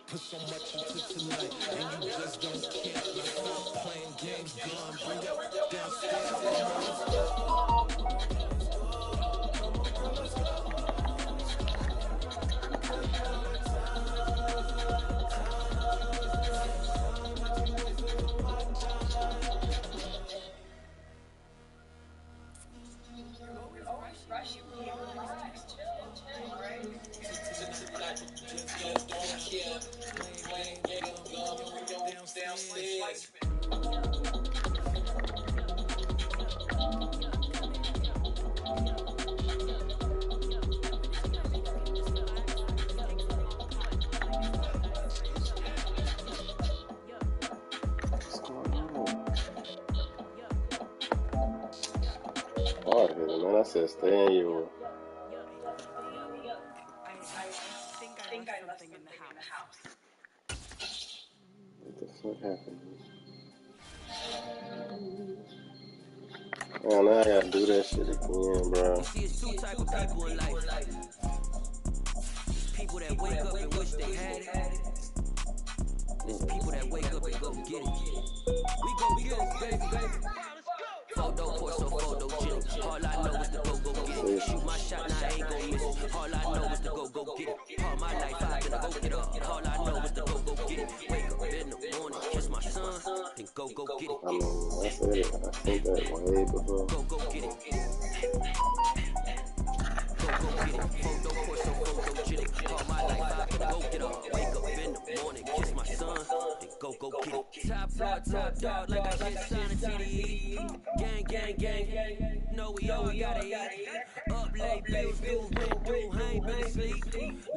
Put so much into tonight, and you just don't care. Now stop playing games, gone. Bring it downstairs. Come on, let's go. Come on, girl, let's go. Man, I said stay in your. I think I left something in the house. What the fuck happened? Man, now I gotta do that shit again, bro. You see, it's two type of people in life. People that wake up and wish they had it. There's people that wake up and go get it. We go get it, baby. Photo, Corso, photo, Jim. All I know is to go get it. Shoot my shot, now I ain't gon' miss it. All I know is to go get it. All my life, I gonna go get it. All I know is to go get it. Wake up in the morning, kiss my son, then go get it. I mean, I said it. I think that way before. Go get it. Go get it. Photo, Corso, photo, Jim. All my life, I gonna go get it. Wake up in the morning, kiss my son, then go get it. Top floor, top dog, like I just signed a TDE. Gang. No, we all gotta eat. Up late, bills due, rent due, I ain't been asleep.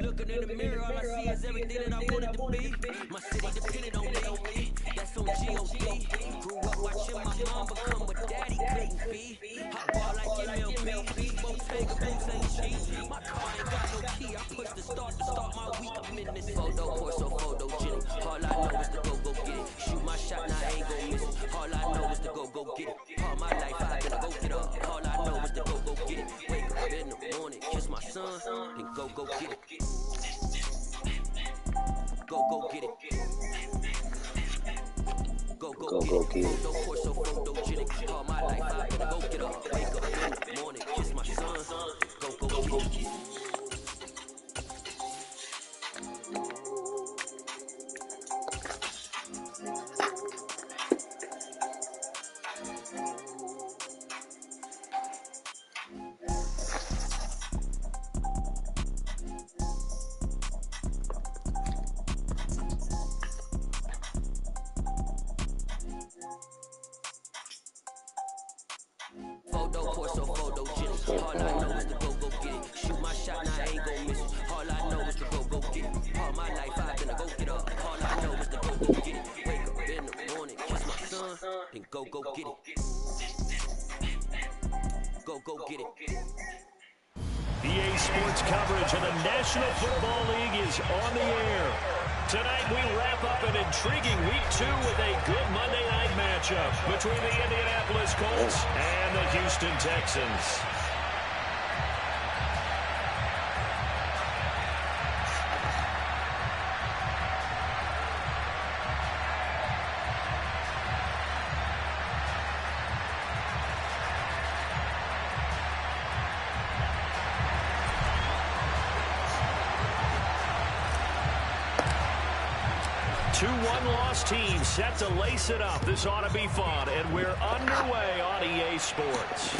Looking in the mirror, all I see is everything that I wanted to be. My city depended on me. That's on G.O.D. Grew up watching my mom become what daddy couldn't be. Hot ball like MLB. Bottega boots ain't cheap. My car ain't got no key. I push the start to start my week. I'm in this photo, Corso, photogenic. All I know is to go get it. Shoot my shot, now I ain't gon' miss it. All I know is to go get it. All my life, I gonna go get it. All I know is to go get it. Wake up in the morning, kiss my son, then go get it. Go get it. Go get it. Photo, Corso, photogenic. All my life, I gonna go get it. Wake up in the morning, kiss my son, then go get it. Photo, Corso, photogenic. All I know is to go get it. Shoot my shot, now I ain't gon' miss it. All I know is to go get it. All my life, I gonna go get it. All I know is to go get it. Wake up in the morning, kiss my son, then go get it. Go get it. EA Sports coverage of the National Football League is on the air. Tonight we wrap up an intriguing Week 2 with a good Monday night matchup between the Indianapolis Colts and the Houston Texans. Two one-loss teams set to lace it up. This ought to be fun, and we're underway on EA Sports.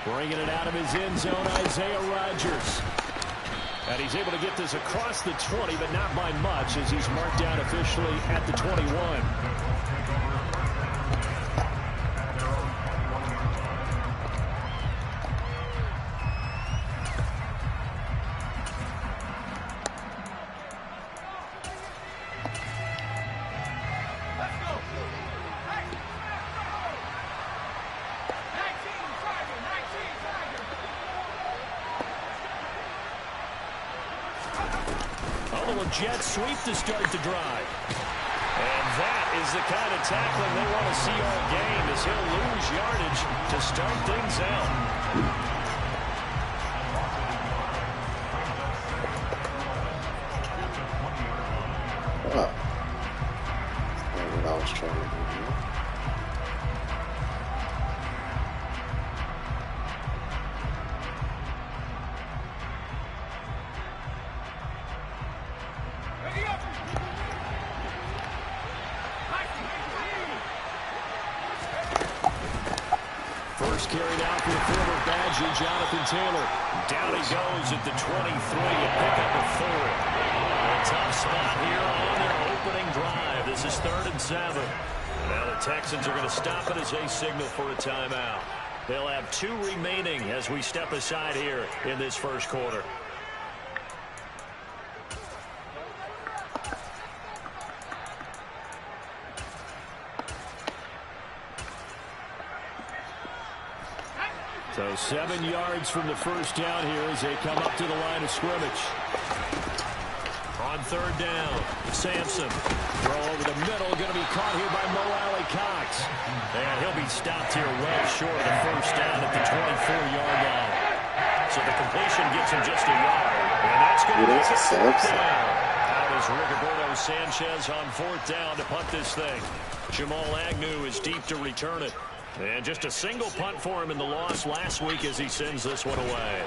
Bringing it out of his end zone, Isaiah Rodgers. And he's able to get this across the 20, but not by much, as he's marked down officially at the 21. Jet sweep to start the drive. And that is the kind of tackling they want to see all game, as he'll lose yardage to start things out. Ah, that's what I was trying to do. First carried out for the former Badger, Jonathan Taylor. Down he goes at the 23, a pick up a 4. A tough spot here on their opening drive. This is 3rd and 7. Now the Texans are going to stop it as they signal for a timeout. They'll have 2 remaining as we step aside here in this first quarter. So 7 yards from the first down here as they come up to the line of scrimmage. On 3rd down, Sampson. Throw over the middle, going to be caught here by Mo Alley Cox. And he'll be stopped here well short of the first down at the 24-yard line. So the completion gets him just a yard. And that's going to be a 4th down. Out is Rigoberto Sanchez on 4th down to punt this thing. Jamal Agnew is deep to return it. And just a single punt for him in the loss last week as he sends this one away.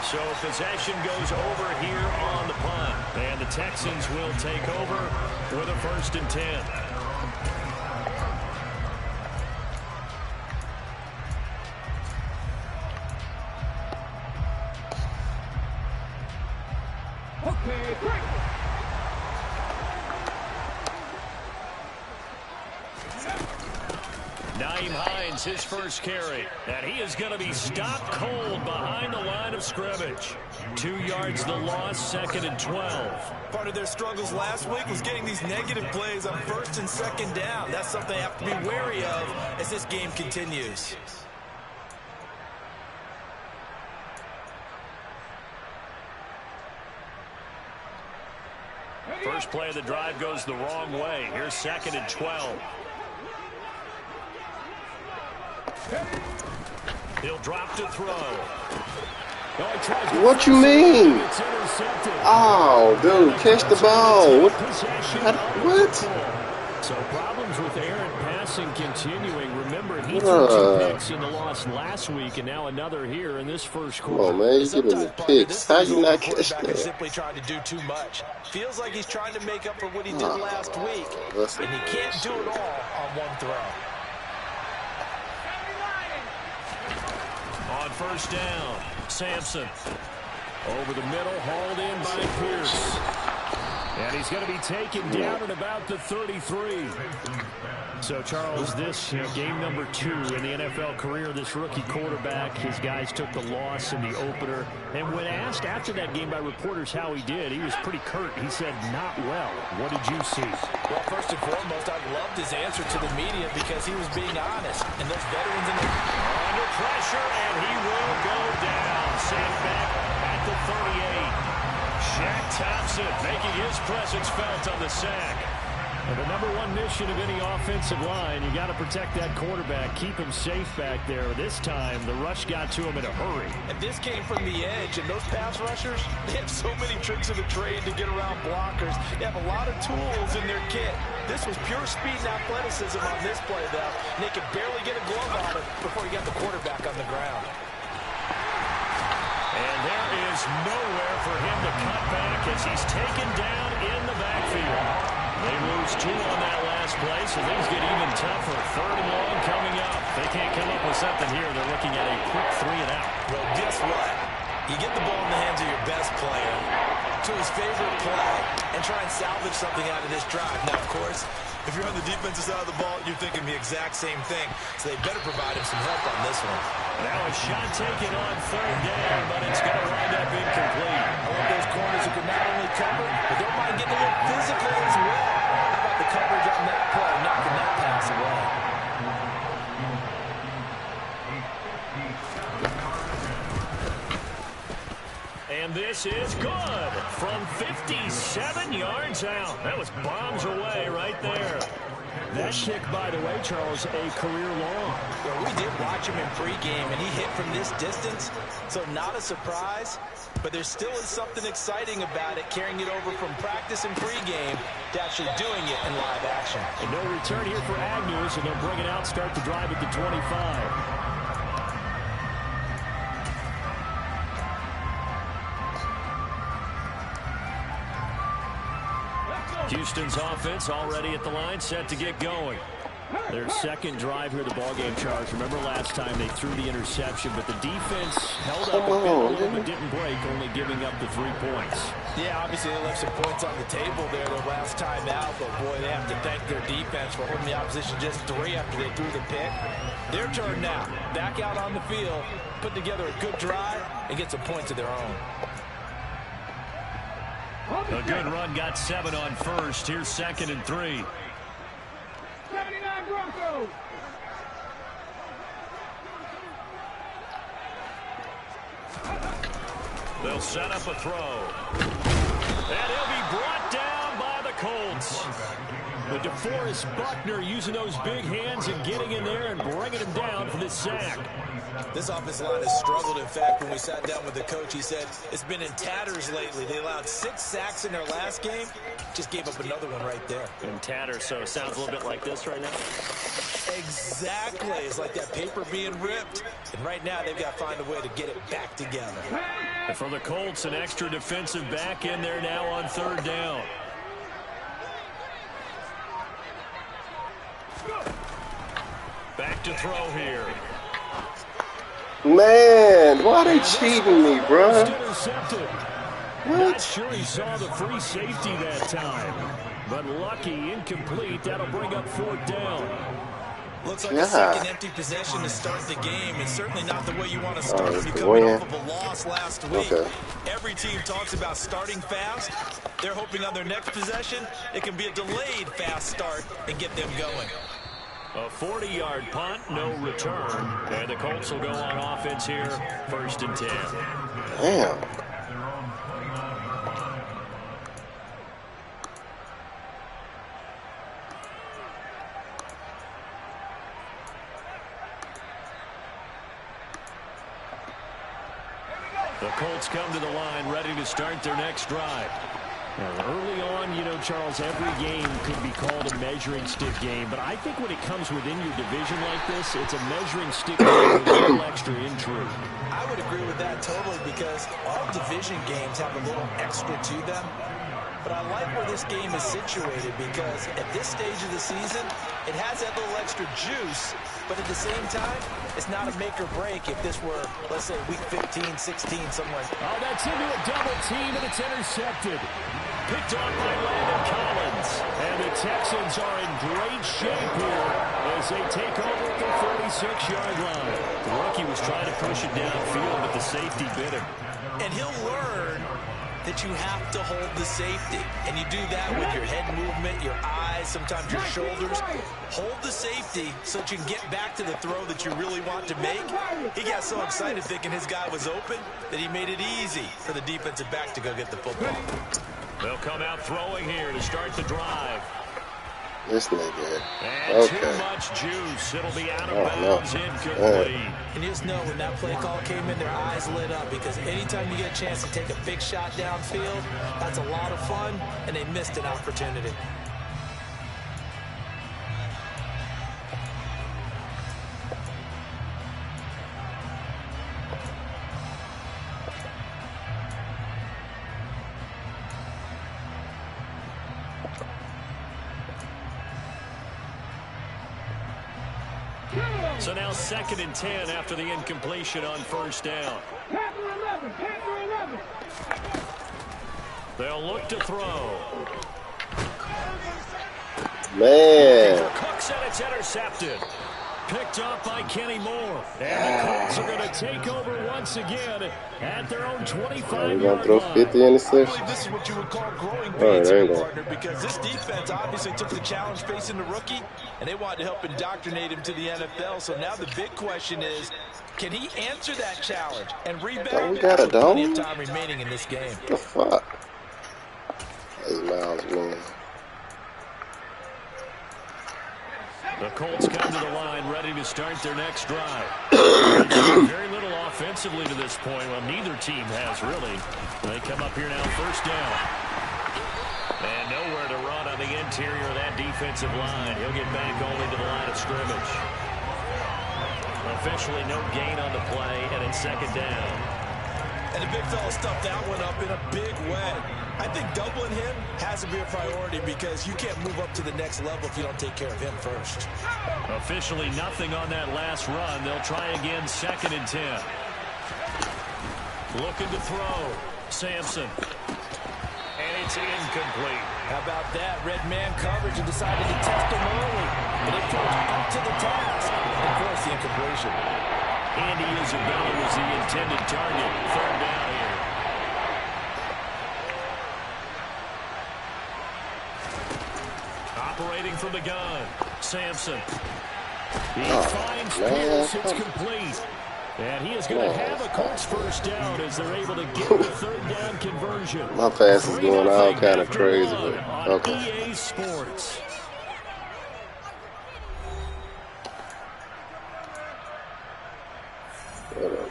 So possession goes over here on the punt. And the Texans will take over with a 1st and 10. Okay, break. Nyheim Hines, his first carry. And he is going to be stopped cold behind the line of scrimmage. 2 yards the loss, 2nd and 12. Part of their struggles last week was getting these negative plays on 1st and 2nd down. That's something they have to be wary of as this game continues. First play of the drive goes the wrong way. Here's 2nd and 12. He'll drop to throw. What you mean? Oh, dude, catch the ball. What? So problems with Aaron passing continuing. Remember, he threw 2 picks in the loss last week, and now another here in this first quarter. Oh man, he's giving the picks. How you not catch that? Simply trying to do too much. Feels like he's trying to make up for what he did last week, and he can't do it all on one throw. On 1st down, Sampson. Over the middle, hauled in by Pierce. And he's going to be taken down at about the 33. So, Charles, this game number 2 in the NFL career, this rookie quarterback, his guys took the loss in the opener. And when asked after that game by reporters how he did, he was pretty curt. He said, not well. What did you see? Well, first and foremost, I loved his answer to the media because he was being honest. And those veterans in the under pressure, and he will go down. Safe back at the 38. Shaq Thompson making his presence felt on the sack. And the #1 mission of any offensive line, you got to protect that quarterback, keep him safe back there. This time, the rush got to him in a hurry. And this came from the edge, and those pass rushers, they have so many tricks of the trade to get around blockers. They have a lot of tools in their kit. This was pure speed and athleticism on this play, though. And they could barely get a glove on it before he got the quarterback on the ground. And there is nowhere for him to cut back as he's taken down in the backfield. They lose 2 on that last play, so things get even tougher. 3rd and long coming up. If they can't come up with something here, they're looking at a quick 3 and out. Well, guess what? You get the ball in the hands of your best player to his favorite play and try and salvage something out of this drive. Now, of course, if you're on the defensive side of the ball, you're thinking the exact same thing. So they better provide him some help on this one. Now a shot taken on 3rd down, but it's going to wind up incomplete. I love those corners who can not only cover, but don't mind getting a little physical as well. How about the coverage on that play, knocking that pass away? And this is good from 57 yards out. That was bombs away right there. That kick, by the way, Charles, a career long. Well, we did watch him in pregame, and he hit from this distance, so not a surprise. But there still is something exciting about it, carrying it over from practice and pregame to actually doing it in live action. And no return here for Agnew, so they'll bring it out, start the drive at the 25. Houston's offense already at the line, set to get going. Their second drive here, the ballgame, Charles. Remember last time they threw the interception, but the defense held up a bit, but didn't break, only giving up the 3 points. Yeah, obviously they left some points on the table there their last time out, but boy, they have to thank their defense for holding the opposition just 3 after they threw the pick. Their turn now. Back out on the field, put together a good drive, and get some points of their own. A good run, got 7 on first. Here's 2nd and 3. 79 Broncos. They'll set up a throw. And he'll be brought down by the Colts. But DeForest Buckner using those big hands and getting in there and bringing him down for this sack. This offensive line has struggled. In fact, when we sat down with the coach, he said it's been in tatters lately. They allowed 6 sacks in their last game. Just gave up another one right there. In tatters, so it sounds a little bit like this right now. Exactly. It's like that paper being ripped. And right now, they've got to find a way to get it back together. And for the Colts, an extra defensive back in there now on 3rd down. Back to throw here. Man, why they cheating me, bro? Not sure he saw the free safety that time. But lucky, incomplete. That'll bring up 4th down. Looks like a second empty possession to start the game. It's certainly not the way you want to start when you're coming off of a loss last week. Every team talks about starting fast. They're hoping on their next possession, it can be a delayed fast start and get them going. A 40-yard punt, no return. And the Colts will go on offense here, 1st and 10. Damn. The Colts come to the line, ready to start their next drive. Now, early on, you know, Charles, every game could be called a measuring stick game. But I think when it comes within your division like this, it's a measuring stick game with a little extra intrigue. I would agree with that totally because all division games have a little extra to them. But I like where this game is situated because at this stage of the season, it has that little extra juice. But at the same time, it's not a make or break if this were, let's say, week 15, 16, something like that. Oh, that's into a double team, and it's intercepted. Picked on by Landon Collins. And the Texans are in great shape here as they take over at the 46-yard line. The rookie was trying to push it downfield, but the safety bit him. And he'll learn that you have to hold the safety. And you do that with your head movement, your eyes, sometimes your shoulders. Hold the safety so that you can get back to the throw that you really want to make. He got so excited thinking his guy was open that he made it easy for the defensive back to go get the football. They'll come out throwing here to start the drive. This nigga. And too much juice. It'll be out of bounds, incomplete. And you just know when that play call came in, their eyes lit up because anytime you get a chance to take a big shot downfield, that's a lot of fun, and they missed an opportunity. So now 2nd and 10 after the incompletion on 1st down. Panther 11. They'll look to throw. Man. Cooks, and it's intercepted. Picked up by Kenny Moore. And the Colts are going to take over once again at their own 25-yard We're going to throw 50 interceptions. This is what you would call growing pains, partner, because this defense obviously took the challenge facing the rookie, and they wanted to help indoctrinate him to the NFL. So now the big question is, can he answer that challenge and rebound? We got a dome? Plenty of time remaining in this game. What the fuck? 8 miles, man. The Colts come to the line ready to start their next drive. Very little offensively to this point. Well, neither team has really. They come up here now, first down. And nowhere to run on the interior of that defensive line. He'll get back only to the line of scrimmage. Officially no gain on the play, and it's second down. And the big fella stuffed that one up in a big way. I think doubling him has to be a priority because you can't move up to the next level if you don't take care of him first. Officially nothing on that last run. They'll try again, second and 10. Looking to throw. Sampson. And it's incomplete. How about that? Red man coverage and decided to test him early. But it put up to the task and forced the incompletion. Andy Isabella was the intended target. Third down here. Operating from the gun. Sampson. He finds Pierce. It's complete. And he is going to have a Colts first down as they're able to get the third down conversion. My pass is going all kind of crazy. Okay. EA Sports. Whatever.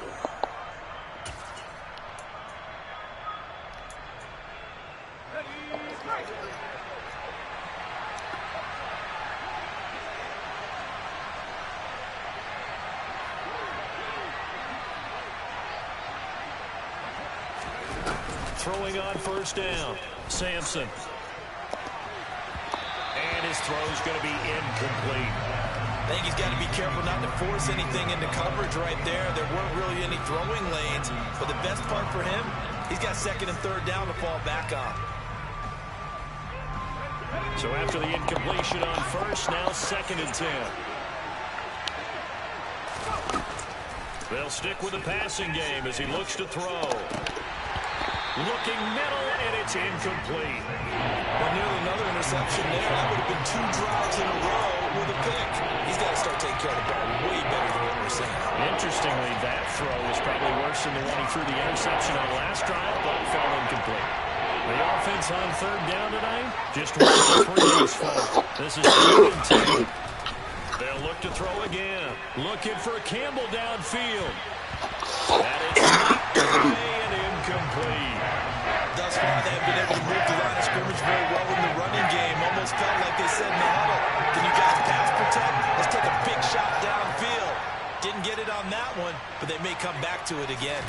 Throwing on first down. Sampson. And his throw's going to be incomplete. I think he's got to be careful not to force anything into coverage right there. There weren't really any throwing lanes. But the best part for him, he's got second and third down to fall back on. So after the incompletion on first, now second and 10. They'll stick with the passing game as he looks to throw. Looking middle, and it's incomplete. Well, nearly another interception there. That would have been 2 drives in a row with a pick. He's got to start taking care of the ball way better than what we're seeing. Interestingly, that throw was probably worse than the one he threw the interception on last drive, but fell incomplete. The offense on third down tonight, just 1 for 3 this fall. This is 3 and 2. They'll look to throw again. Looking for Campbell downfield. That is knocked away and incomplete. Thus far, they have been able to move the line of scrimmage very well in the running game. Almost felt like they said in the huddle, can you guys pass protect? Let's take a big shot downfield. Didn't get it on that one, but they may come back to it again.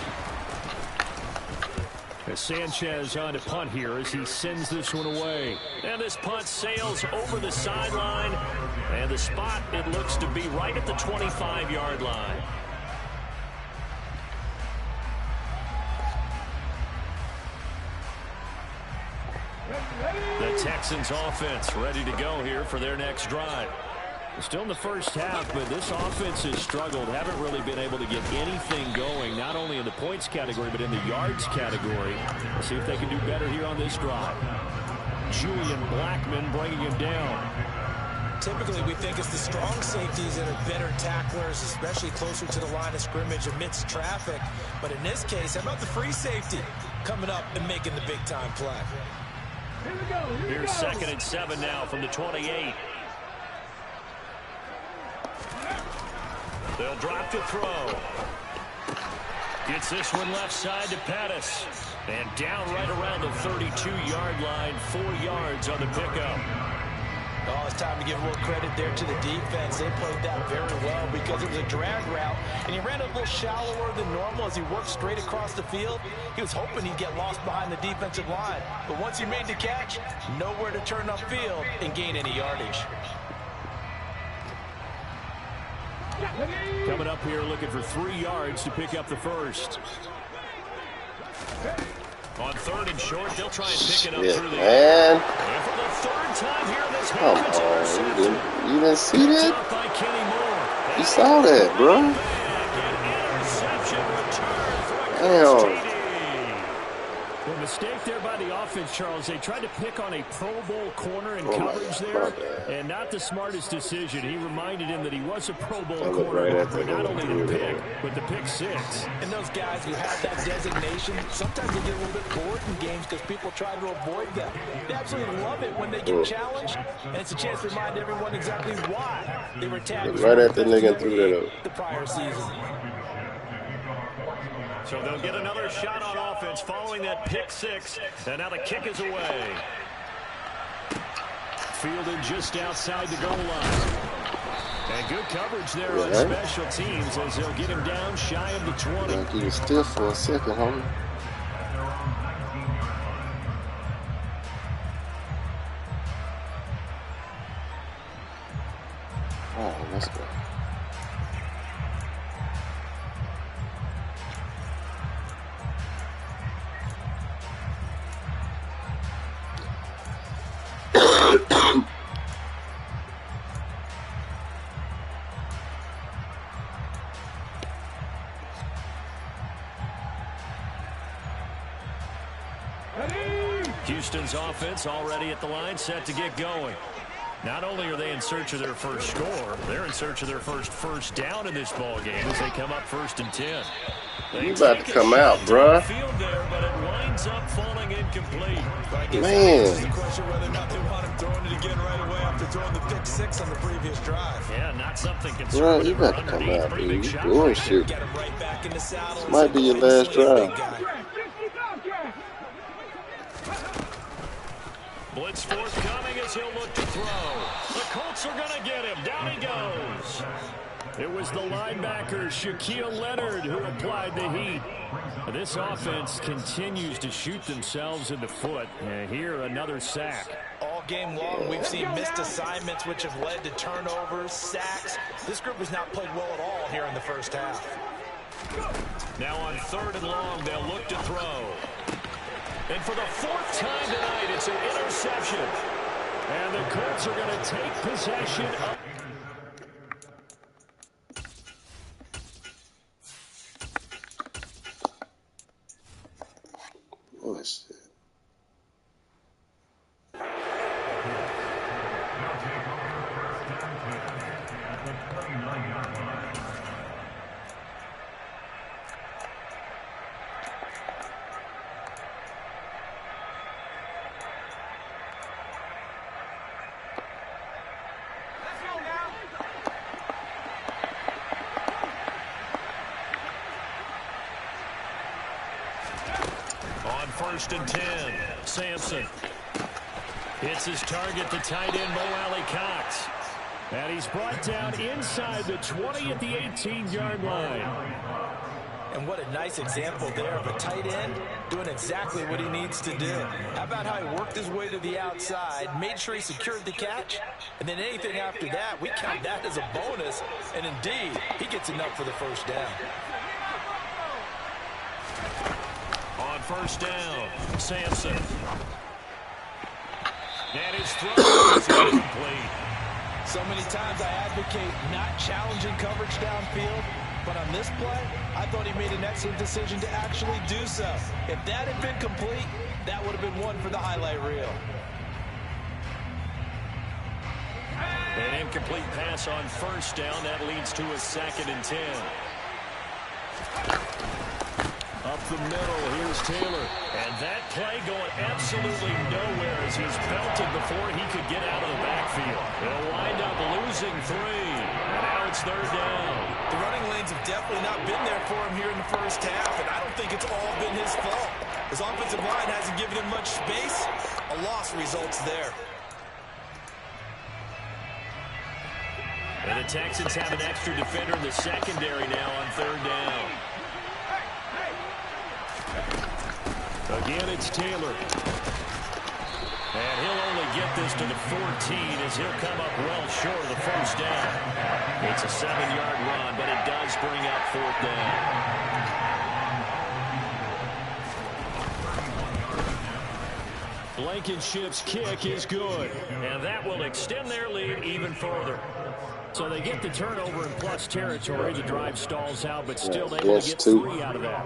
As Sanchez on to punt here as he sends this one away. And this punt sails over the sideline. And the spot, it looks to be right at the 25-yard line. The Texans offense ready to go here for their next drive. Still in the first half, but this offense has struggled. Haven't really been able to get anything going, not only in the points category, but in the yards category. Let's see if they can do better here on this drive. Julian Blackman bringing him down. Typically, we think it's the strong safeties that are better tacklers, especially closer to the line of scrimmage amidst traffic. But in this case, how about the free safety coming up and making the big-time play? Here's second and 7 now from the 28. They'll drop to throw. Gets this one left side to Pettis. And down right around the 32-yard line, 4 yards on the pickup. Oh, it's time to give a little credit there to the defense. They played that very well because it was a drag route, and he ran a little shallower than normal as he worked straight across the field. He was hoping he'd get lost behind the defensive line, but once he made the catch, nowhere to turn upfield and gain any yardage. Coming up here looking for 3 yards to pick up the first. On third and short, they'll try and pick it up through the air. And for the third time here in this Come on, you didn't see that? You saw that, bro. Interception return for Damn. Well, mistake there by the offense, Charles. They tried to pick on a Pro Bowl corner in coverage there, and not the smartest decision. He reminded him that he was a Pro Bowl corner, but not only the pick, but the pick six. And those guys who have that designation, sometimes they get a little bit bored in games because people try to avoid them. They absolutely love it when they get challenged, and it's a chance to remind everyone exactly why they were tagged right at the nigga and threw that up. The prior season. So they'll get another shot on offense following that pick six, and now the kick is away. Fielded just outside the goal line. And good coverage there on special teams as they'll get him down shy of the 20. Like he was stiff for a second, homie. Oh, let's go. Houston's offense already at the line, set to get going. Not only are they in search of their first score, they're in search of their first down in this ball game as they come up 1st and 10. You about to come out, bruh. Field there, but it winds up falling incomplete. Man. It's a question whether or not they want him throwing it again right away after throwing the pick six on the previous drive. Yeah, not something Bro, conservative. you about to come out, dude. You bullshit. Get him right back in the saddle. This might be your last drive. Blitz forthcoming as he'll look to throw. The Colts are going to get him. Down he goes. It was the linebacker, Shaquille Leonard, who applied the heat. This offense continues to shoot themselves in the foot. And here, another sack. All game long, we've seen missed assignments, which have led to turnovers, sacks. This group has not played well at all here in the first half. Now on 3rd and long, they'll look to throw. And for the 4th time tonight, it's an interception. And the Colts are going to take possession of... Bullshit. On 1st and 10, Sampson hits his target, the tight end, Mo Alley Cox. And he's brought down inside the 20 at the 18-yard line. And what a nice example there of a tight end doing exactly what he needs to do. How about how he worked his way to the outside, made sure he secured the catch, and then anything after that, we count that as a bonus. And indeed, he gets enough for the first down. On 1st down, Sampson. And his throw is incomplete. So many times I advocate not challenging coverage downfield, but on this play, I thought he made an excellent decision to actually do so. If that had been complete, that would have been one for the highlight reel. An incomplete pass on 1st down. That leads to a 2nd and 10. Up the middle, here's Taylor. And that play going absolutely nowhere as he's belted before he could get out of the backfield. They'll wind up losing 3. And now it's 3rd down. The running lanes have definitely not been there for him here in the first half, and I don't think it's all been his fault. His offensive line hasn't given him much space. A loss results there. And the Texans have an extra defender in the secondary now on 3rd down. Again, it's Taylor. And he'll only get this to the 14 as he'll come up well short of the first down. It's a 7-yard run, but it does bring up 4th down. Blankenship's kick is good, and that will extend their lead even further. So they get the turnover in plus territory. The drive stalls out, but still able to get 3 out of that.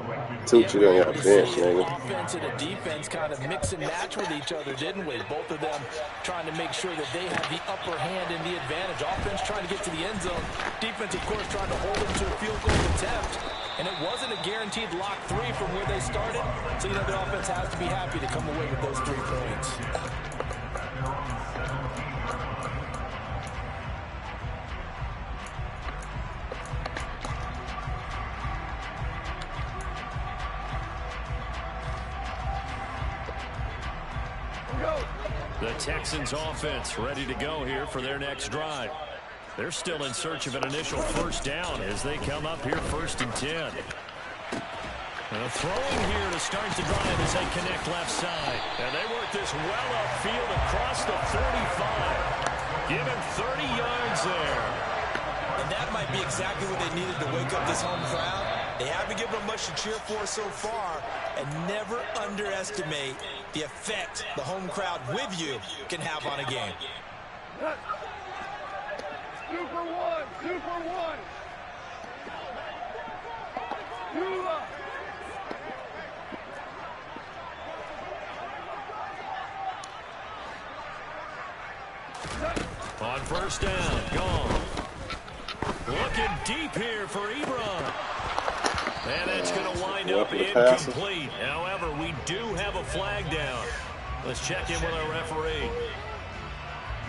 Toot, you done got bench, nigga. Offense and a defense kind of mix and match with each other, didn't we? Both of them trying to make sure that they have the upper hand and the advantage. Offense trying to get to the end zone. Defense, of course, trying to hold them to a field goal attempt. And it wasn't a guaranteed lock 3 from where they started. So, you know, the offense has to be happy to come away with those 3 points. The Texans offense ready to go here for their next drive. They're still in search of an initial first down as they come up here 1st and 10. Throwing here to start the drive as they connect left side. And they work this well upfield across the 35. Give him 30 yards there. And that might be exactly what they needed to wake up this home crowd. They haven't given them much to cheer for so far, and never underestimate the effect the home crowd with you can have on a game. Super one, super one. Two up. On first down, gone. Looking deep here for Ebron. And it's going to wind up incomplete. However, we do have a flag down. Let's check in with our referee.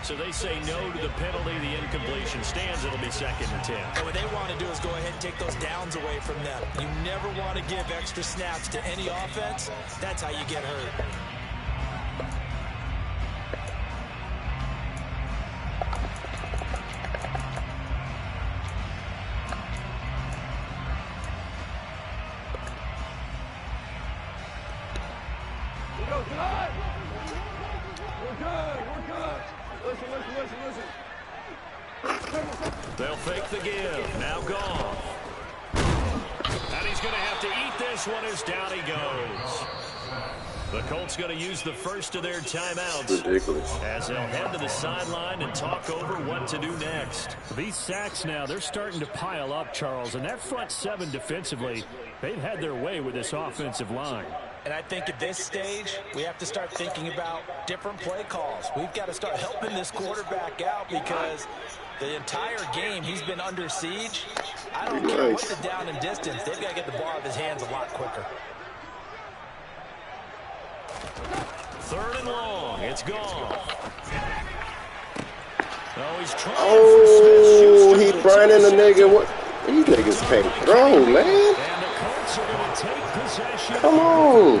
So they say no to the penalty. The incompletion stands. It'll be 2nd and 10. And what they want to do is go ahead and take those downs away from them. You never want to give extra snaps to any offense. That's how you get hurt. They'll fake the give. Now gone. And he's going to have to eat this one as down he goes. The Colts going to use the first of their timeouts. Ridiculous. As they'll head to the sideline and talk over what to do next. These sacks now, they're starting to pile up, Charles. And that front 7 defensively, they've had their way with this offensive line. And I think at this stage, we have to start thinking about different play calls. We've got to start helping this quarterback out because the entire game he's been under siege. I don't care what the down and distance. They've got to get the ball out of his hands a lot quicker. 3rd and long. It's gone. Oh, he's trying oh, he burning the nigga. What? These niggas can't throw, man. And the Colts are going to take possession. Come on.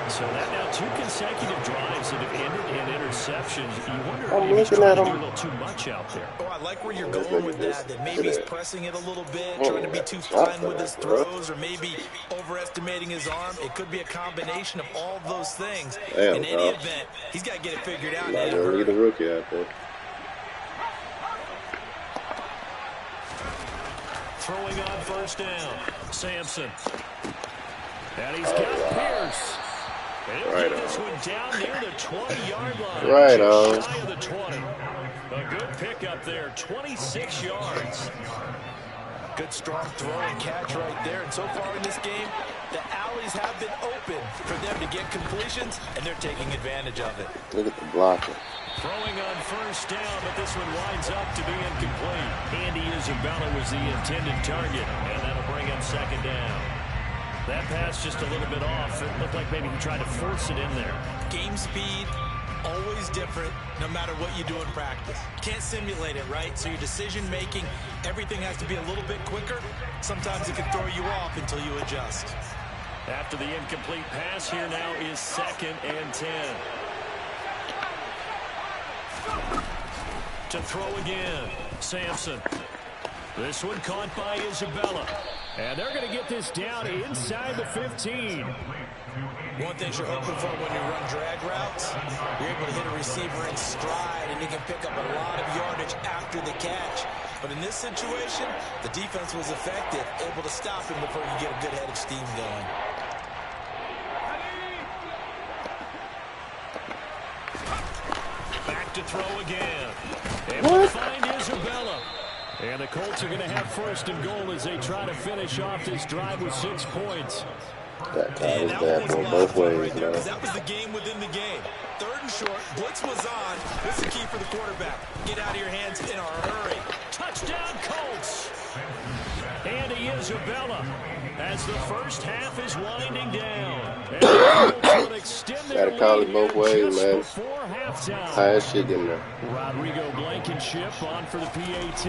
So that now 2 consecutive drives that have ended in interceptions. You wonder I'm if he's looking at trying to do a him. little too much out there. Oh, I like where you're going with that. That maybe he's pressing it a little bit, trying to be too fine with his throws, or maybe overestimating his arm. It could be a combination of all of those things. In any event, he's got to get it figured out. Not gonna need a rookie out there. Throwing on first down. Sampson. And he's got Pierce. He'll Right get this one down near the 20-yard line. Right Just on. shy of the 20. A good pickup there, 26 yards. Good strong throw and catch right there. And so far in this game, the alleys have been open for them to get completions, and they're taking advantage of it. Look at the blocker. Throwing on first down, but this one winds up to be incomplete. Andy Isabella was the intended target, and that'll bring him 2nd down. That pass just a little bit off. It looked like maybe he tried to force it in there. Game speed, always different, no matter what you do in practice. Can't simulate it, right? So your decision-making, everything has to be a little bit quicker. Sometimes it can throw you off until you adjust. After the incomplete pass, here now is 2nd and 10. To throw again, Sampson. This one caught by Isabella. And they're going to get this down inside the 15. One thing you're hoping for when you run drag routes, you're able to hit a receiver in stride, and you can pick up a lot of yardage after the catch. But in this situation, the defense was effective, able to stop him before you get a good head of steam going. Back to throw again. And we'll find Isabella. And the Colts are going to have first and goal as they try to finish off this drive with 6 points. That guy was bad for both ways, man. That was the game within the game. 3rd and short. Blitz was on. This is the key for the quarterback. Get out of your hands in a hurry. Touchdown, Colts. Andy Isabella as the first half is winding down. Gotta call it both ways, man. High as shit in there. Rodrigo Blankenship on for the PAT.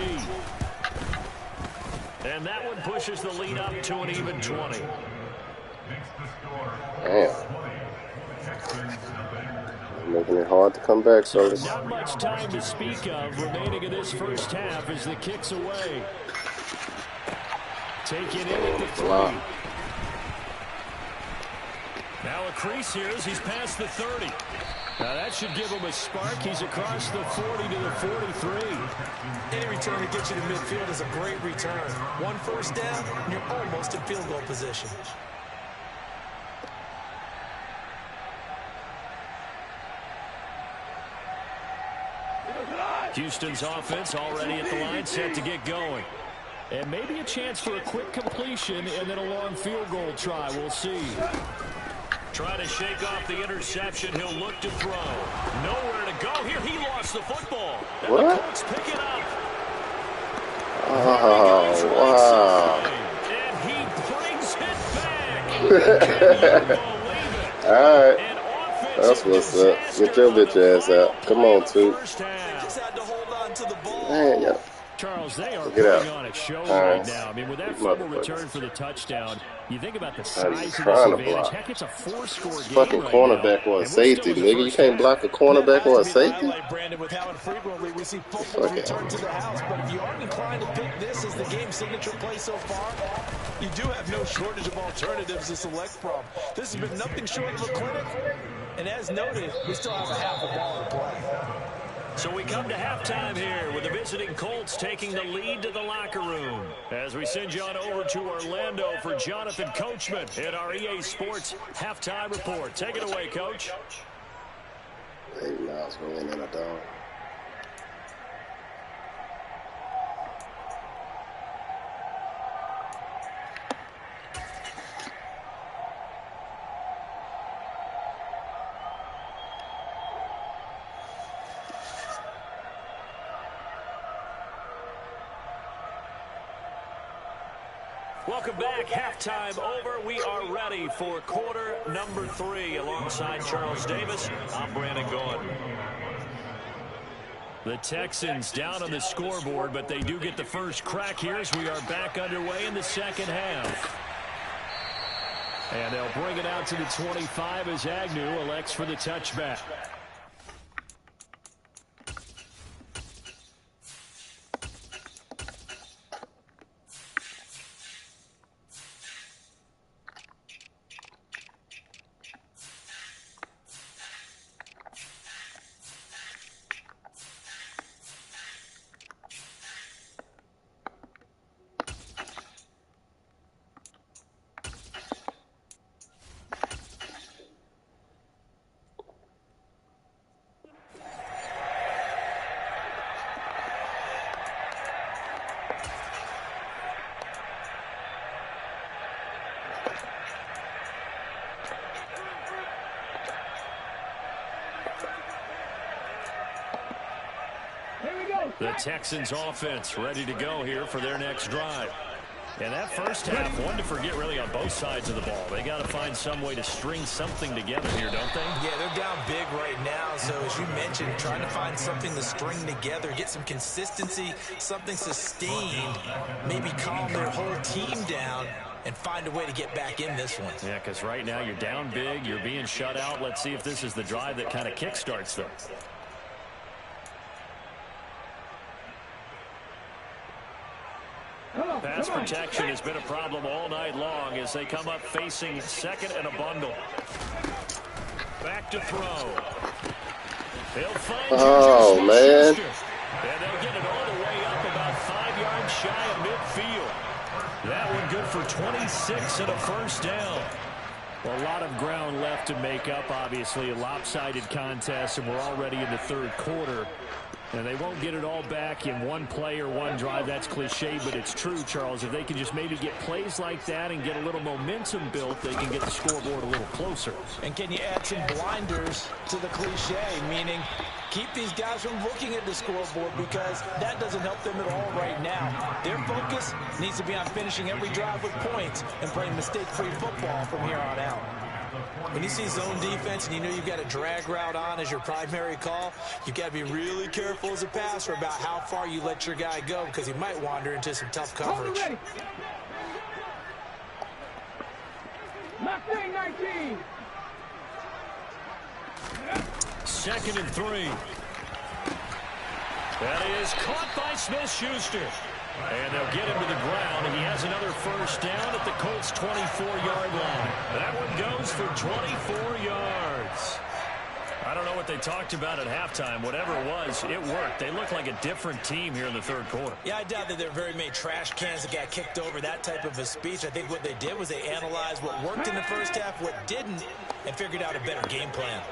And that one pushes the lead up to an even 20. Damn. Making it hard to come back, so not much time to speak of remaining in this first half as the kick's away. Taken in at the 3. Now a crease here as he's past the 30. Now that should give him a spark. He's across the 40 to the 43. Any return that gets you to midfield is a great return. 1 first down, and you're almost in field goal position. Houston's offense already at the line, set to get going. And maybe a chance for a quick completion and then a long field goal try. We'll see. Trying to shake off the interception. He'll look to throw. Nowhere to go here. He lost the football. And what? The Colts pick it up. Oh, wow. And he brings it back. All right. That's what's up. Get your bitch ass out. Come on, Toot. Man, yeah. Charles, they are Get putting out. on a show right now. I mean, with that fumble return for the touchdown, you think about the size of this advantage. Heck, it's a 4-score game fucking right cornerback now. or a safety, nigga. You can't block a cornerback or a safety? Brandon, with how infrequently we see fumbles return to the house. But if you aren't inclined to pick this as the game's signature play so far, you do have no shortage of alternatives to select from. This has been nothing short of a clinic. And as noted, we still have a half a ball to play. So we come to halftime here with the visiting Colts taking the lead to the locker room. As we send you on over to Orlando for Jonathan Coachman in our EA Sports halftime report. Take it away, Coach. 8 miles going in and a dog. Welcome back. Halftime over. We are ready for quarter number 3. Alongside Charles Davis, I'm Brandon Gordon. The Texans down on the scoreboard, but they do get the first crack here as we are back underway in the second half. And they'll bring it out to the 25 as Agnew elects for the touchback. The Texans offense ready to go here for their next drive. And that first half, one to forget really on both sides of the ball. They got to find some way to string something together here, don't they? Yeah, they're down big right now. So as you mentioned, trying to find something to string together, get some consistency, something sustained, maybe calm their whole team down and find a way to get back in this one. Yeah, because right now you're down big, you're being shut out. Let's see if this is the drive that kind of kickstarts them. Pass protection has been a problem all night long as they come up facing second and a bundle. Back to throw. They'll find oh, man. And they'll get it all the way up about 5 yards shy of midfield. That one good for 26 and a first down. Well, a lot of ground left to make up, obviously. A lopsided contest, and we're already in the third quarter. And they won't get it all back in one play or one drive. That's cliche, but it's true, Charles. If they can just maybe get plays like that and get a little momentum built, they can get the scoreboard a little closer. And can you add some blinders to the cliche, meaning keep these guys from looking at the scoreboard, because that doesn't help them at all right now. Their focus needs to be on finishing every drive with points and playing mistake-free football from here on out. When you see zone defense and you know you've got a drag route on as your primary call, you've got to be really careful as a passer about how far you let your guy go, because he might wander into some tough coverage. Left wing 19. 2nd and 3. That is caught by Smith-Schuster. And they'll get him to the ground, and he has another first down at the Colts' 24-yard line. That one goes for 24 yards. I don't know what they talked about at halftime. Whatever it was, it worked. They look like a different team here in the 3rd quarter. Yeah, I doubt that there are very many trash cans that got kicked over, that type of a speech. I think what they did was they analyzed what worked in the first half, what didn't, and figured out a better game plan.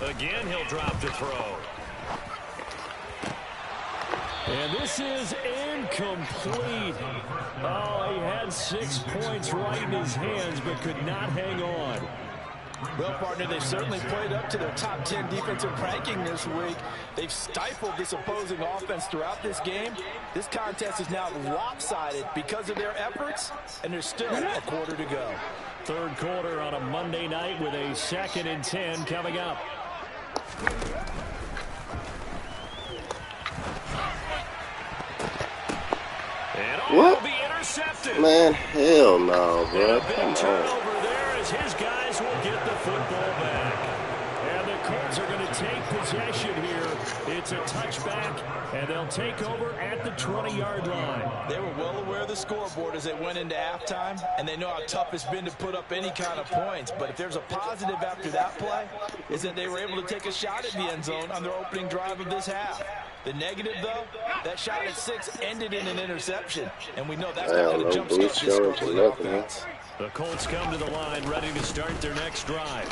Again, he'll drop to throw. And this is incomplete. Oh, he had 6 points right in his hands, but could not hang on. Well, partner, they've certainly played up to their top 10 defensive ranking this week. They've stifled this opposing offense throughout this game. This contest is now lopsided because of their efforts, and there's still a quarter to go. 3rd quarter on a Monday night with a 2nd and 10 coming up. And what? Will be intercepted. Man, hell no, bro. And a big turnover there as his guys will get the football back. And the Colts are going to take possession here. It's a touchback, and they'll take over at the 20-yard line. They were well aware of the scoreboard as they went into halftime, and they know how tough it's been to put up any kind of points. But if there's a positive after that play, is that they were able to take a shot at the end zone on their opening drive of this half. The negative, though, that shot at 6 ended in an interception, and we know that's not going to jumpstart this struggling offense. The Colts come to the line ready to start their next drive.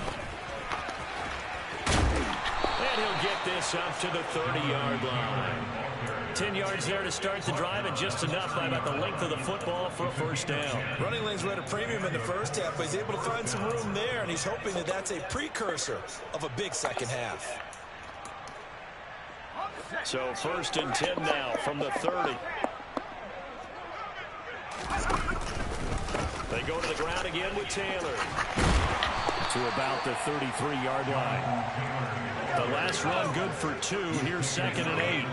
And he'll get this up to the 30-yard line. 10 yards there to start the drive, and just enough by about the length of the football for a first down. Running lanes were at a premium in the first half, but he's able to find some room there, and he's hoping that that's a precursor of a big second half. So 1st and 10 now from the 30. They go to the ground again with Taylor. To about the 33-yard line. The last run good for 2. Here's 2nd and 8.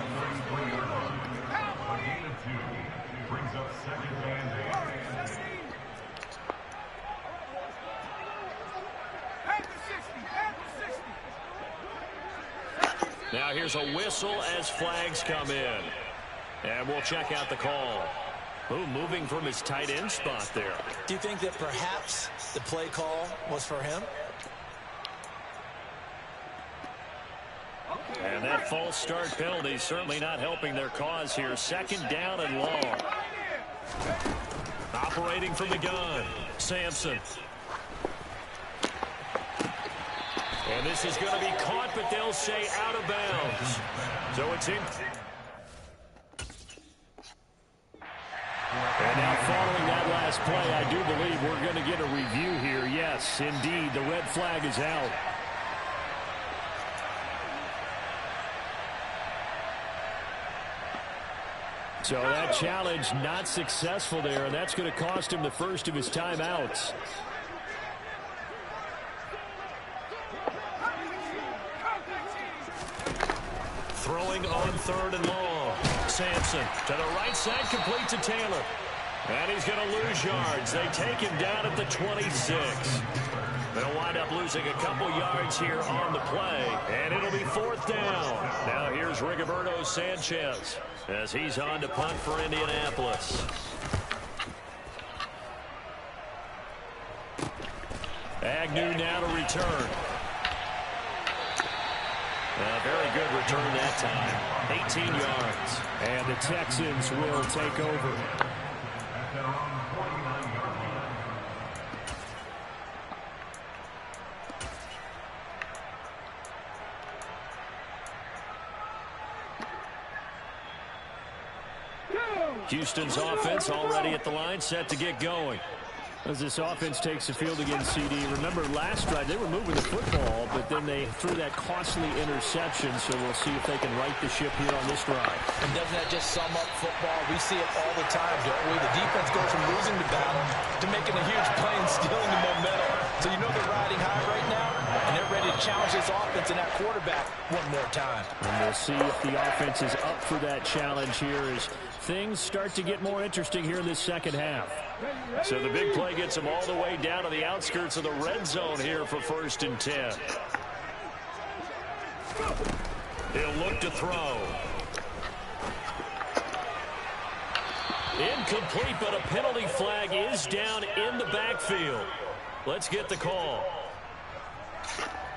Now here's a whistle as flags come in. And we'll check out the call. Ooh, moving from his tight end spot there. Do you think that perhaps the play call was for him? And that false start penalty certainly not helping their cause here. 2nd down and long. Operating from the gun, Sampson. And this is going to be caught, but they'll say out of bounds. So it's in. And now following that last play, I do believe we're going to get a review here. Yes, indeed, the red flag is out. So that challenge not successful there, and that's going to cost him the first of his timeouts. Throwing on 3rd and long. Sampson to the right side, complete to Taylor. And he's going to lose yards. They take him down at the 26. They'll wind up losing a couple yards here on the play. And it'll be 4th down. Now here's Rigoberto Sanchez as he's on to punt for Indianapolis. Agnew now to return. A very good return that time. 18 yards. And the Texans will take over. Houston's offense already at the line, set to get going. As this offense takes the field against CD, remember last drive they were moving the football, but then they threw that costly interception, so we'll see if they can right the ship here on this drive. And doesn't that just sum up football? We see it all the time, don't we? The defense goes from losing the battle to making a huge play and stealing the momentum. So you know they're riding high right now, and they're ready to challenge this offense and that quarterback one more time. And we'll see if the offense is up for that challenge here as things start to get more interesting here in this second half. So the big play gets them all the way down to the outskirts of the red zone here for 1st and 10. He'll look to throw. Incomplete, but a penalty flag is down in the backfield. Let's get the call.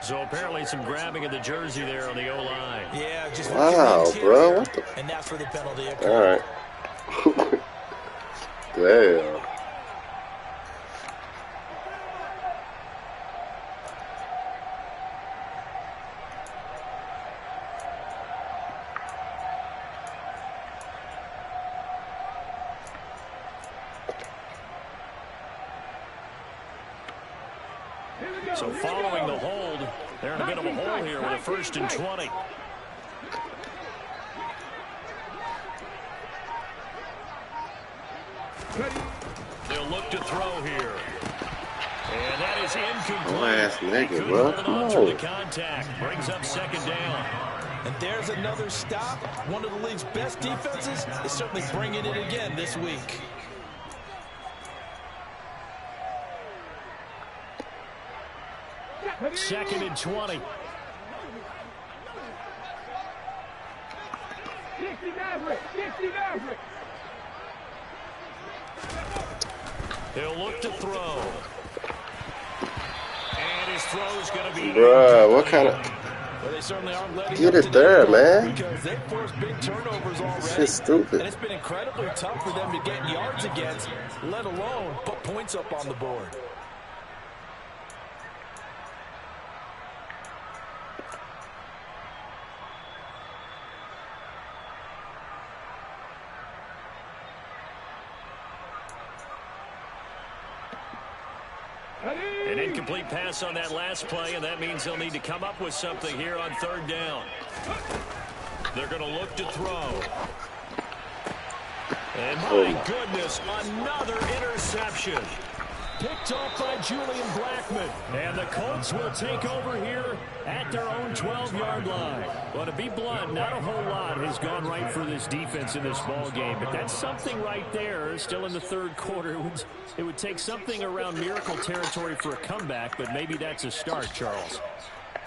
So apparently some grabbing of the jersey there on the O-line. Yeah, just wow, bro. What the? And that's for the penalty. All right. Damn. So following the hold, they're in a bit of a hole here with a 1st and 20. They'll look to throw here. And that is incomplete. Last nigga, bro. Come on. The contact brings up 2nd down. And there's another stop. One of the league's best defenses is certainly bringing it again this week. Second and 20. He'll look to throw. And his throw's going to be... Bruh, what kind of... Well, they certainly aren't letting Get it there, man. Because they forced big turnovers already. This is stupid. And it's been incredibly tough for them to get yards against, let alone put points up on the board. An incomplete pass on that last play, and that means they'll need to come up with something here on 3rd down. They're going to look to throw. And my goodness, another interception. Picked off by Julian Blackman. And the Colts will take over here at their own 12-yard line. Well, to be blunt, not a whole lot has gone right for this defense in this ball game, but that's something right there. Still in the 3rd quarter. It would take something around miracle territory for a comeback, but maybe that's a start, Charles.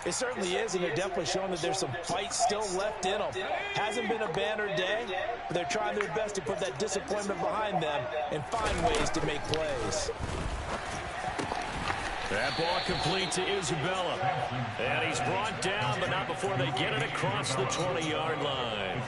It certainly is, and they're definitely showing that there's some fight still left in them. Hasn't been a banner day, but they're trying their best to put that disappointment behind them and find ways to make plays. That ball complete to Isabella. And he's brought down, but not before they get it across the 20-yard line.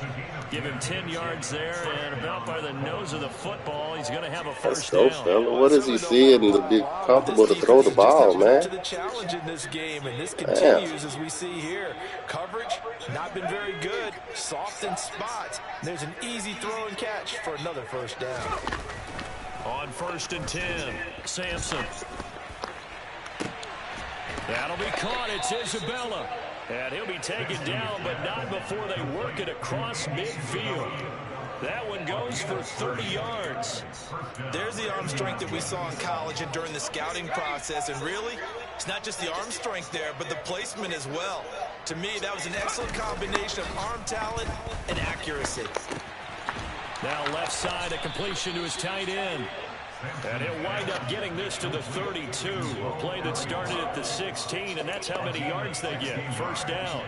Give him 10 yards there, and about by the nose of the football, he's going to have a first down. Fella. What does he see and to be comfortable to throw the ball, man? To the challenge in this game, and this continues as we see here. Coverage, not been very good. Soft in spots. There's an easy throw and catch for another first down. On 1st and 10, Sampson. That'll be caught. It's Isabella. And he'll be taken down, but not before they work it across midfield. That one goes for 30 yards. There's the arm strength that we saw in college and during the scouting process. And really, it's not just the arm strength there, but the placement as well. To me, that was an excellent combination of arm talent and accuracy. Now left side, a completion to his tight end. And he'll wind up getting this to the 32. A play that started at the 16, and that's how many yards they get. First down.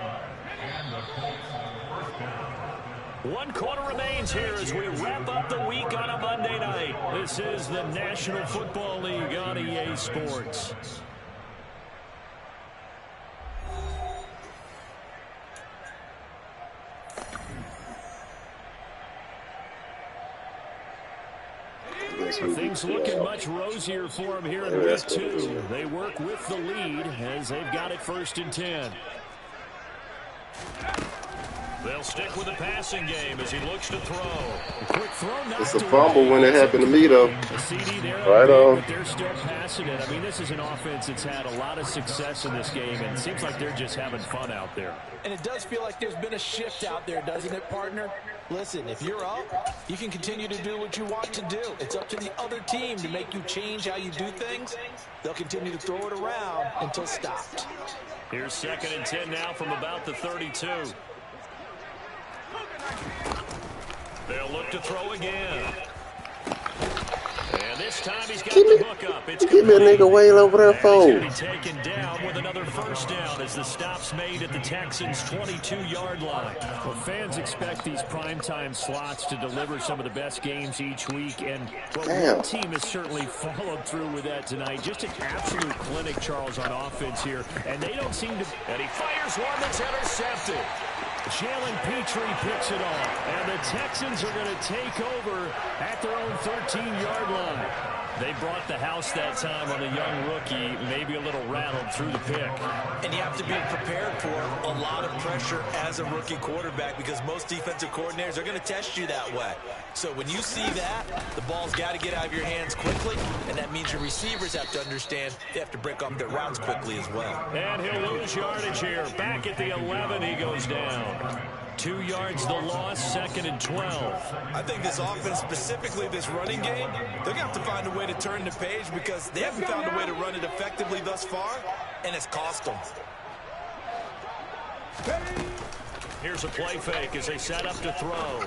1 quarter remains here as we wrap up the week on a Monday night. This is the National Football League on EA Sports. Things looking much rosier for them here in week 2. They work with the lead as they've got it 1st and 10. They'll stick with the passing game as he looks to throw. A quick throw. It's a fumble when it happened to me, though. A CD there, right on. but they're still passing it. I mean, this is an offense that's had a lot of success in this game, and it seems like they're just having fun out there. And it does feel like there's been a shift out there, doesn't it, partner? Listen, if you're up, you can continue to do what you want to do. It's up to the other team to make you change how you do things. They'll continue to throw it around until stopped. Here's 2nd and 10 now from about the 32. They'll look to throw again. And this time he's got the hook up. It's keep that nigga way over there for. He's going to be taken down with another first down as the stop's made at the Texans' 22-yard line. Well, fans expect these primetime slots to deliver some of the best games each week, and one team has certainly followed through with that tonight. Just an absolute clinic, Charles, on offense here, and they don't seem to. And he fires one that's intercepted. Jalen Petrie picks it off, and the Texans are going to take over at their own 13-yard line. They brought the house that time on a young rookie, maybe a little rattled through the pick. And you have to be prepared for a lot of pressure as a rookie quarterback because most defensive coordinators are going to test you that way. So when you see that, the ball's got to get out of your hands quickly, and that means your receivers have to understand they have to break off their routes quickly as well. And he'll lose yardage here. Back at the 11, he goes down. 2 yards the loss, 2nd and 12. I think this offense, specifically this running game, they're going to have to find a way to turn the page because they haven't found a way to run it effectively thus far, and it's cost them. Here's a play fake as they set up to throw.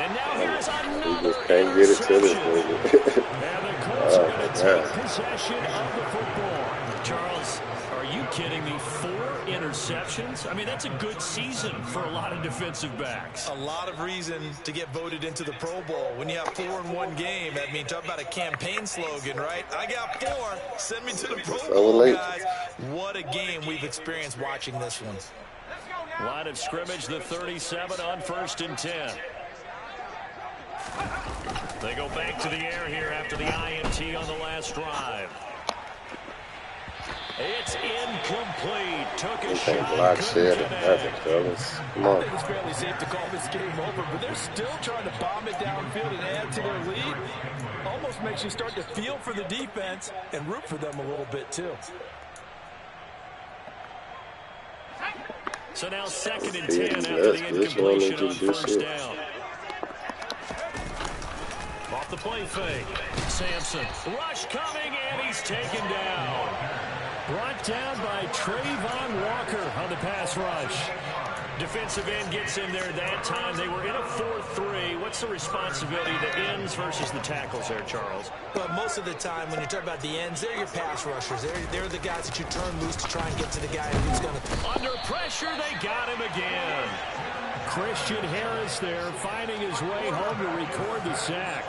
And now here's another We just can't get it to this interception. And the Colts are going to take possession of the football. Charles, are you kidding me? 4 interceptions? I mean, that's a good season for a lot of defensive backs. A lot of reason to get voted into the Pro Bowl. When you have 4 in one game, I mean, talk about a campaign slogan, right? I got 4. Send me to the Pro Bowl, guys. What a game we've experienced watching this one. Line of scrimmage, the 37 on 1st and 10. They go back to the air here after the INT on the last drive. It's incomplete. Took a shot. Block said nothing, fellas. Come on. I think it's fairly safe to call this game over, but they're still trying to bomb it downfield and add to their lead. Almost makes you start to feel for the defense and root for them a little bit, too. So now 2nd and 10 after the incompletion on 1st down. Off the play fake. Sampson. Rush coming, and he's taken down. Brought down by Trayvon Walker on the pass rush. Defensive end gets in there that time. They were in a 4-3. What's the responsibility of the ends versus the tackles there, Charles? Well, most of the time when you talk about the ends, they're your pass rushers. They're the guys that you turn loose to try and get to the guy who's going to... Under pressure, they got him again. Christian Harris there finding his way home to record the sack.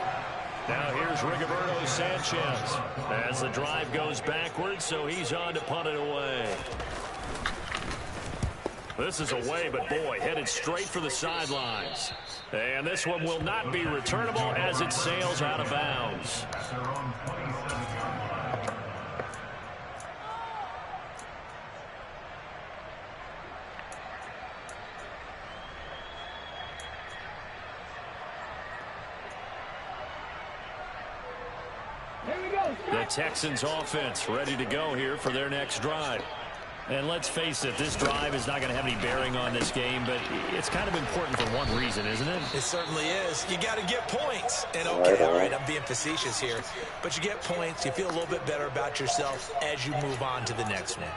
Now here's Rigoberto Sanchez as the drive goes backwards, so he's on to punt it away. This is away, but boy, headed straight for the sidelines. And this one will not be returnable as it sails out of bounds. The Texans offense ready to go here for their next drive. And let's face it, this drive is not going to have any bearing on this game, but it's kind of important for one reason, isn't it? It certainly is. You got to get points. And okay, all right, I'm being facetious here. But you get points, you feel a little bit better about yourself as you move on to the next one.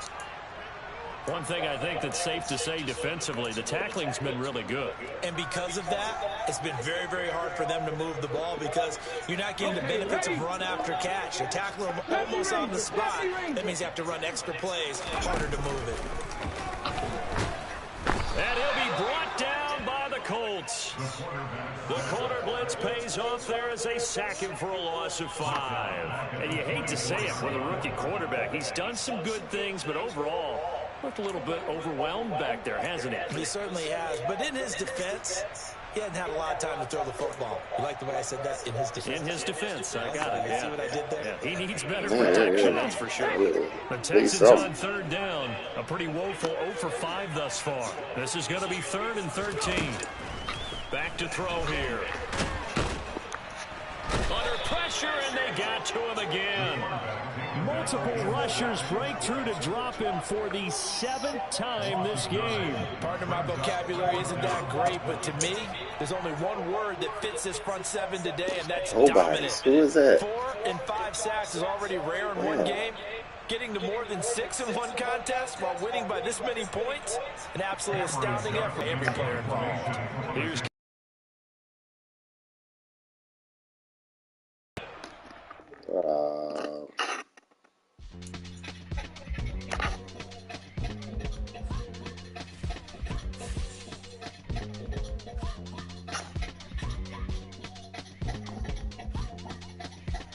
One thing I think that's safe to say defensively, the tackling's been really good. And because of that, it's been very, very hard for them to move the ball because you're not getting the benefits of run after catch. You're tackling them almost on the spot. That means you have to run extra plays, harder to move it. And he'll be brought down by the Colts. The corner blitz pays off there as they sack him for a loss of 5. And you hate to say it with a rookie quarterback. He's done some good things, but overall, looked a little bit overwhelmed back there, hasn't he? He certainly has. But in his defense, he hasn't had a lot of time to throw the football. You like the way I said that? In his defense. In his defense. I got it. See what I did there? Yeah. He That's better protection, that's for sure. The Texans on third down. A pretty woeful 0 for 5 thus far. This is going to be 3rd and 13. Back to throw here. Under pressure, and they got to him again. Multiple rushers break through to drop him for the 7th time this game. Partner, my vocabulary isn't that great, but to me, there's only one word that fits this front 7 today, and that's dominant. Who is that? 4 and 5 sacks is already rare in one game. Getting to more than 6 in one contest while winning by this many points, an absolutely astounding effort for every player involved. Here's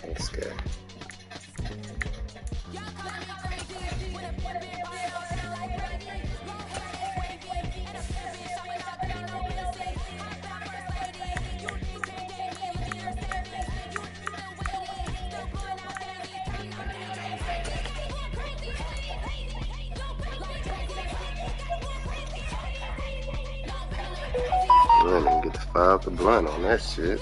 Let's go. Run and get the 5 to blunt on that shit.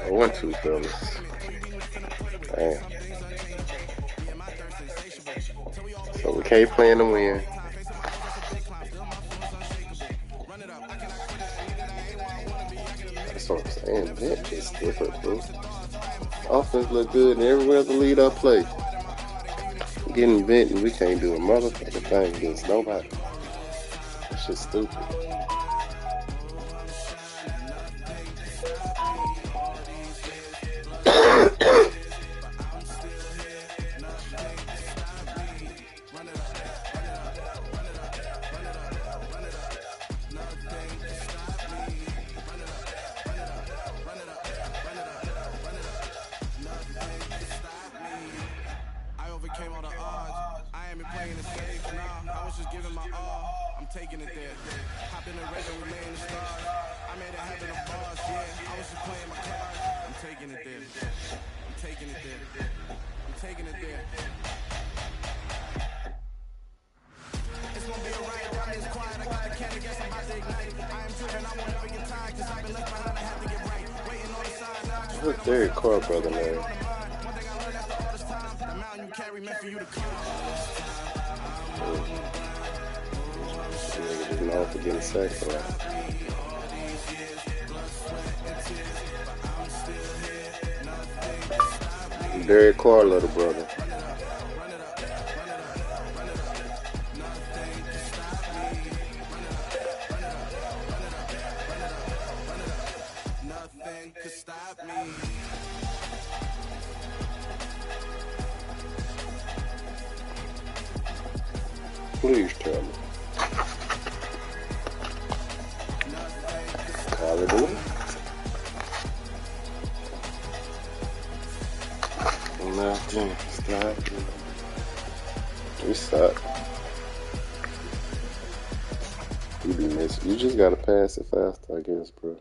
I want to, fellas. Damn. So we can't plan to win. That's what I'm saying. That is different, bro. Offense look good and everywhere the lead I play. Getting bent and we can't do a motherfucking thing against nobody. That shit's stupid. Look, Derek Carr, brother, man. Nigga just known for getting sacked a lot. Derek Carr, little brother. Please tell me. Call it in. Nothing. Stop. We suck. You just gotta pass it faster, I guess, bro.